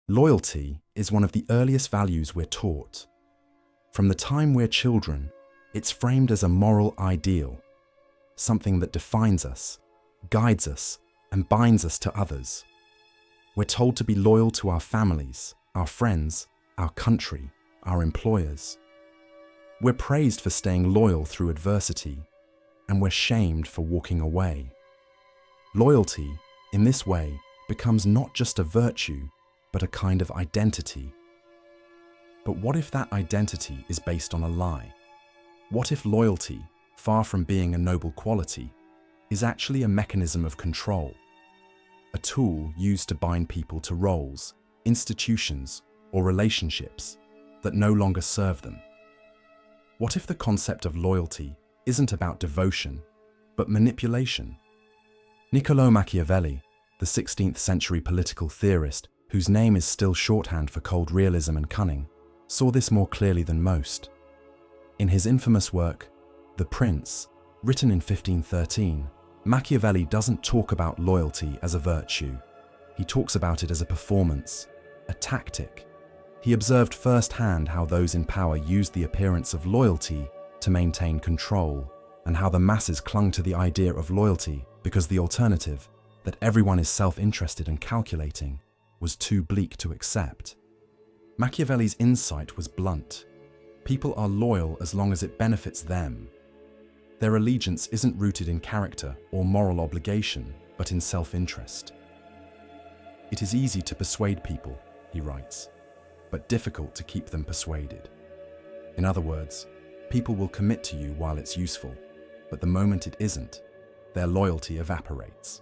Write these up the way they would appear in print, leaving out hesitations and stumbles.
Loyalty is one of the earliest values we're taught. From the time we're children, it's framed as a moral ideal, something that defines us, guides us, and binds us to others. We're told to be loyal to our families, our friends, our country, our employers. We're praised for staying loyal through adversity, and we're shamed for walking away. Loyalty, in this way, becomes not just a virtue, but a kind of identity. But what if that identity is based on a lie? What if loyalty, far from being a noble quality, is actually a mechanism of control? A tool used to bind people to roles, institutions, or relationships that no longer serve them? What if the concept of loyalty isn't about devotion, but manipulation? Niccolò Machiavelli, the 16th century political theorist whose name is still shorthand for cold realism and cunning, saw this more clearly than most. In his infamous work, The Prince, written in 1513, Machiavelli doesn't talk about loyalty as a virtue. He talks about it as a performance, a tactic. He observed firsthand how those in power used the appearance of loyalty to maintain control, and how the masses clung to the idea of loyalty because the alternative, that everyone is self-interested and calculating, was too bleak to accept. Machiavelli's insight was blunt. People are loyal as long as it benefits them. Their allegiance isn't rooted in character or moral obligation, but in self-interest. It is easy to persuade people, he writes, but difficult to keep them persuaded. In other words, people will commit to you while it's useful, but the moment it isn't, their loyalty evaporates.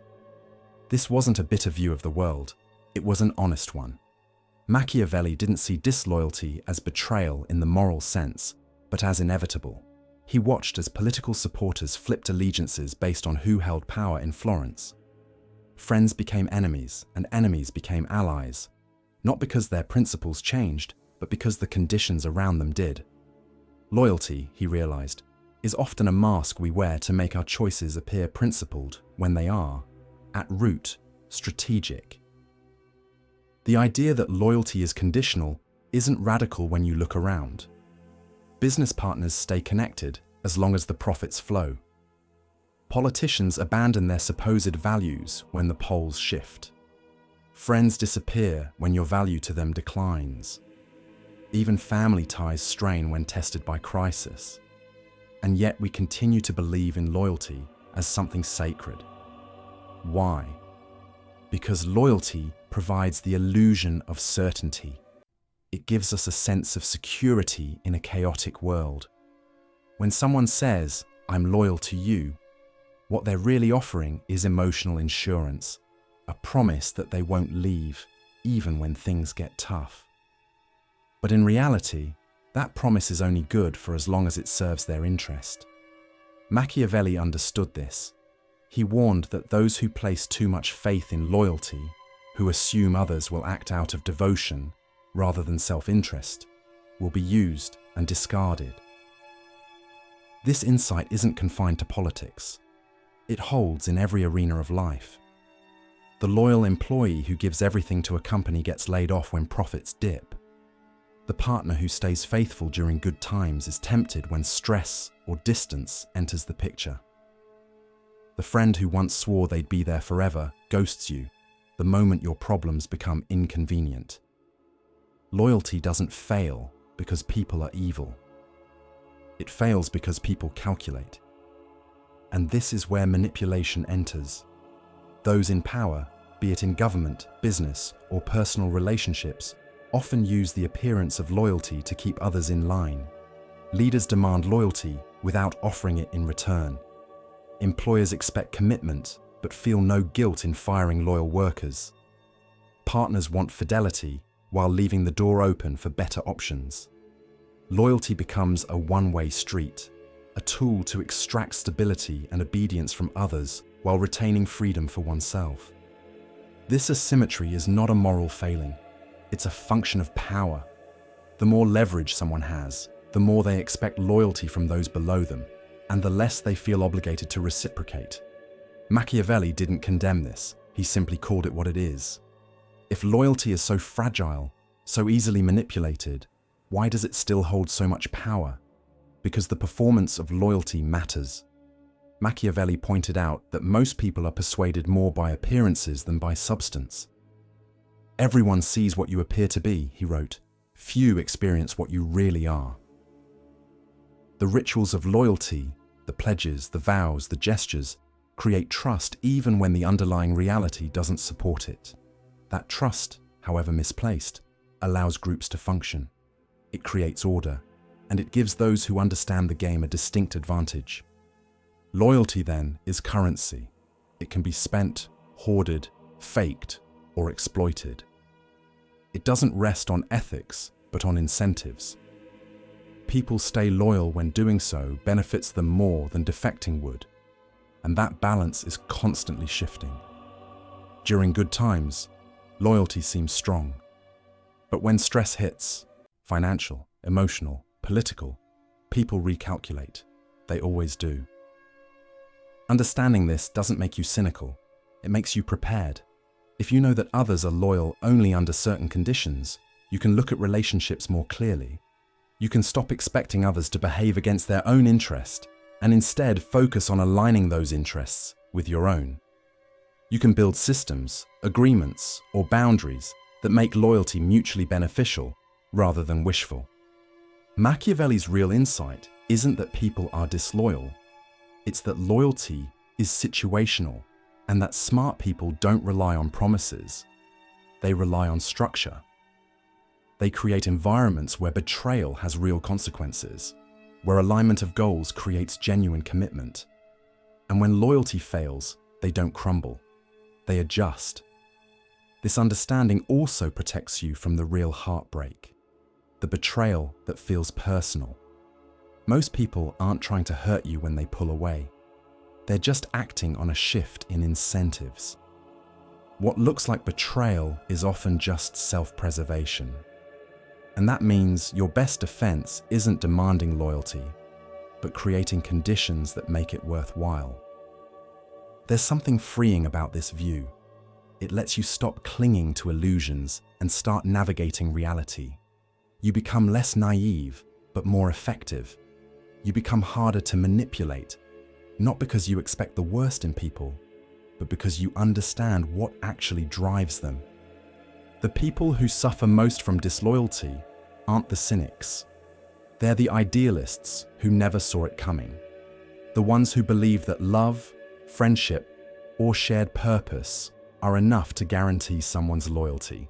This wasn't a bitter view of the world, it was an honest one. Machiavelli didn't see disloyalty as betrayal in the moral sense, but as inevitable. He watched as political supporters flipped allegiances based on who held power in Florence. Friends became enemies, and enemies became allies, not because their principles changed, but because the conditions around them did. Loyalty, he realized, is often a mask we wear to make our choices appear principled when they are, at root, strategic. The idea that loyalty is conditional isn't radical when you look around. Business partners stay connected as long as the profits flow. Politicians abandon their supposed values when the polls shift. Friends disappear when your value to them declines. Even family ties strain when tested by crisis. And yet we continue to believe in loyalty as something sacred. Why? Because loyalty provides the illusion of certainty. It gives us a sense of security in a chaotic world. When someone says, "I'm loyal to you," what they're really offering is emotional insurance, a promise that they won't leave, even when things get tough. But in reality, that promise is only good for as long as it serves their interest. Machiavelli understood this. He warned that those who place too much faith in loyalty, who assume others will act out of devotion rather than self-interest, will be used and discarded. This insight isn't confined to politics. It holds in every arena of life. The loyal employee who gives everything to a company gets laid off when profits dip. The partner who stays faithful during good times is tempted when stress or distance enters the picture. The friend who once swore they'd be there forever ghosts you the moment your problems become inconvenient. Loyalty doesn't fail because people are evil. It fails because people calculate. And this is where manipulation enters. Those in power, be it in government, business, or personal relationships, often use the appearance of loyalty to keep others in line. Leaders demand loyalty without offering it in return. Employers expect commitment, but feel no guilt in firing loyal workers. Partners want fidelity while leaving the door open for better options. Loyalty becomes a one-way street, a tool to extract stability and obedience from others while retaining freedom for oneself. This asymmetry is not a moral failing. It's a function of power. The more leverage someone has, the more they expect loyalty from those below them, and the less they feel obligated to reciprocate. Machiavelli didn't condemn this, he simply called it what it is. If loyalty is so fragile, so easily manipulated, why does it still hold so much power? Because the performance of loyalty matters. Machiavelli pointed out that most people are persuaded more by appearances than by substance. Everyone sees what you appear to be, he wrote. Few experience what you really are. The rituals of loyalty, the pledges, the vows, the gestures, create trust even when the underlying reality doesn't support it. That trust, however misplaced, allows groups to function. It creates order, and it gives those who understand the game a distinct advantage. Loyalty, then, is currency. It can be spent, hoarded, faked, or exploited. It doesn't rest on ethics, but on incentives. People stay loyal when doing so benefits them more than defecting would, and that balance is constantly shifting. During good times, loyalty seems strong. But when stress hits, financial, emotional, political, people recalculate. They always do. Understanding this doesn't make you cynical. It makes you prepared. If you know that others are loyal only under certain conditions, you can look at relationships more clearly. You can stop expecting others to behave against their own interest and instead focus on aligning those interests with your own. You can build systems, agreements, or boundaries that make loyalty mutually beneficial rather than wishful. Machiavelli's real insight isn't that people are disloyal. It's that loyalty is situational, and that smart people don't rely on promises. They rely on structure. They create environments where betrayal has real consequences, where alignment of goals creates genuine commitment. And when loyalty fails, they don't crumble. They adjust. This understanding also protects you from the real heartbreak, the betrayal that feels personal. Most people aren't trying to hurt you when they pull away. They're just acting on a shift in incentives. What looks like betrayal is often just self-preservation. And that means your best defense isn't demanding loyalty, but creating conditions that make it worthwhile. There's something freeing about this view. It lets you stop clinging to illusions and start navigating reality. You become less naive, but more effective. You become harder to manipulate, not because you expect the worst in people, but because you understand what actually drives them. The people who suffer most from disloyalty aren't the cynics. They're the idealists who never saw it coming. The ones who believe that love, friendship, or shared purpose are enough to guarantee someone's loyalty.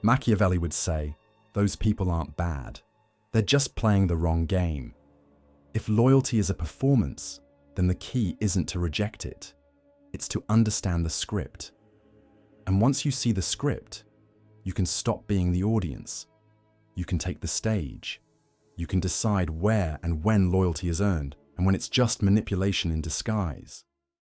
Machiavelli would say, those people aren't bad. They're just playing the wrong game. If loyalty is a performance, then the key isn't to reject it. It's to understand the script. And once you see the script, you can stop being the audience. You can take the stage. You can decide where and when loyalty is earned and when it's just manipulation in disguise.